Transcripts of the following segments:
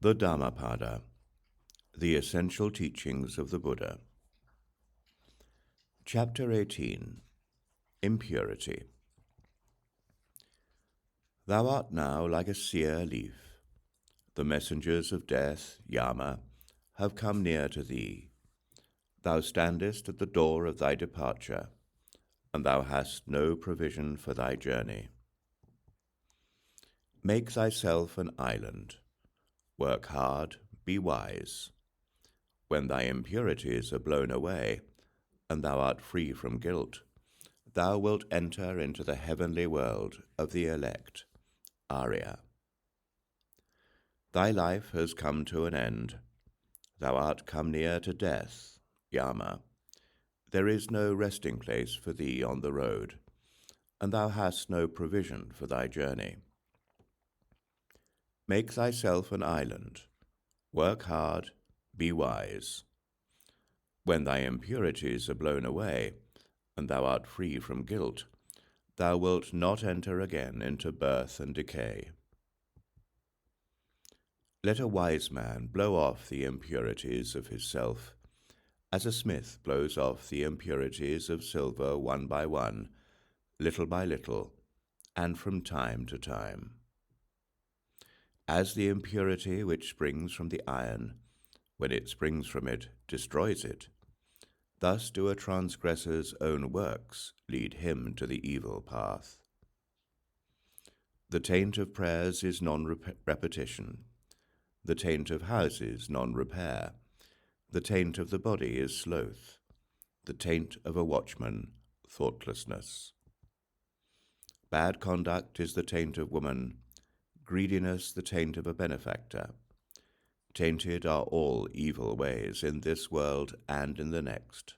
The Dhammapada, the Essential Teachings of the Buddha. Chapter 18. Impurity. Thou art now like a sere leaf. The messengers of death, Yama, have come near to thee. Thou standest at the door of thy departure, and thou hast no provision for thy journey. Make thyself an island. Work hard, be wise. When thy impurities are blown away, and thou art free from guilt, thou wilt enter into the heavenly world of the elect, Arya. Thy life has come to an end. Thou art come near to death, Yama. There is no resting place for thee on the road, and thou hast no provision for thy journey. Make thyself an island. Work hard, be wise. When thy impurities are blown away, and thou art free from guilt, thou wilt not enter again into birth and decay. Let a wise man blow off the impurities of his self, as a smith blows off the impurities of silver one by one, little by little, and from time to time. As the impurity which springs from the iron, when it springs from it, destroys it, thus do a transgressor's own works lead him to the evil path. The taint of prayers is non-repetition. The taint of houses non-repair. The taint of the body is sloth. The taint of a watchman, thoughtlessness. Bad conduct is the taint of woman, greediness the taint of a benefactor. Tainted are all evil ways in this world and in the next.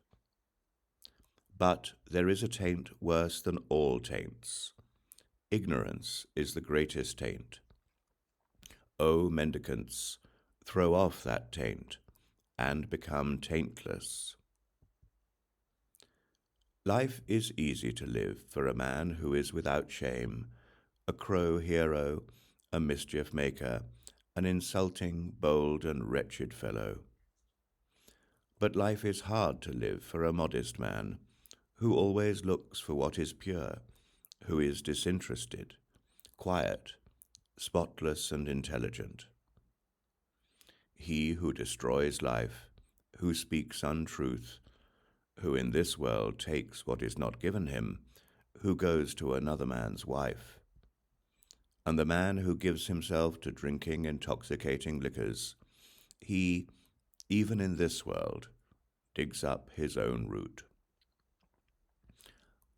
But there is a taint worse than all taints. Ignorance is the greatest taint. O mendicants, throw off that taint, and become taintless. Life is easy to live for a man who is without shame, a crow hero, a mischief maker, an insulting, bold, and wretched fellow. But life is hard to live for a modest man, who always looks for what is pure, who is disinterested, quiet, spotless, and intelligent. He who destroys life, who speaks untruth, who in this world takes what is not given him, who goes to another man's wife, and the man who gives himself to drinking intoxicating liquors, he, even in this world, digs up his own root.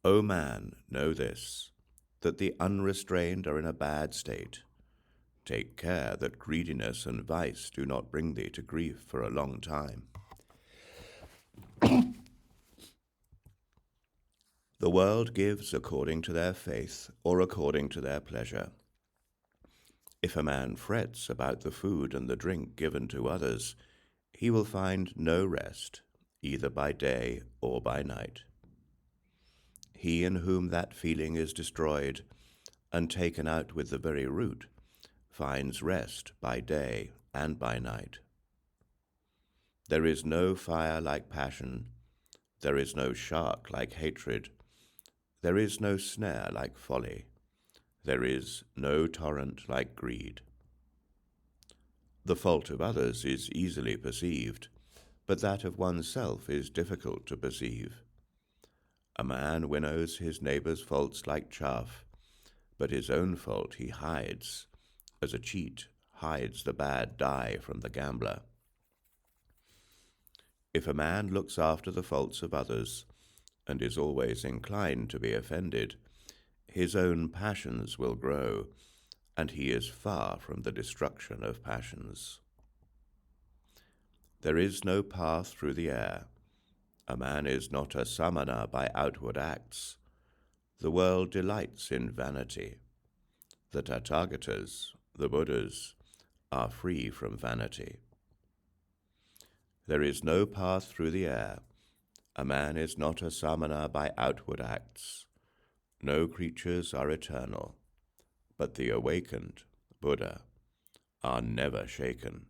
O man, know this, that the unrestrained are in a bad state. Take care that greediness and vice do not bring thee to grief for a long time. The world gives according to their faith or according to their pleasure. If a man frets about the food and the drink given to others, he will find no rest, either by day or by night. He in whom that feeling is destroyed and taken out with the very root finds rest by day and by night. There is no fire like passion, there is no shark like hatred, there is no snare like folly, there is no torrent like greed. The fault of others is easily perceived, but that of oneself is difficult to perceive. A man winnows his neighbour's faults like chaff, but his own fault he hides, as a cheat hides the bad die from the gambler. If a man looks after the faults of others, and is always inclined to be offended, his own passions will grow, and he is far from the destruction of passions. There is no path through the air. A man is not a samana by outward acts. The world delights in vanity. The Tathagatas, the Buddhas, are free from vanity. There is no path through the air. A man is not a samana by outward acts. No creatures are eternal, but the awakened, Buddha, are never shaken.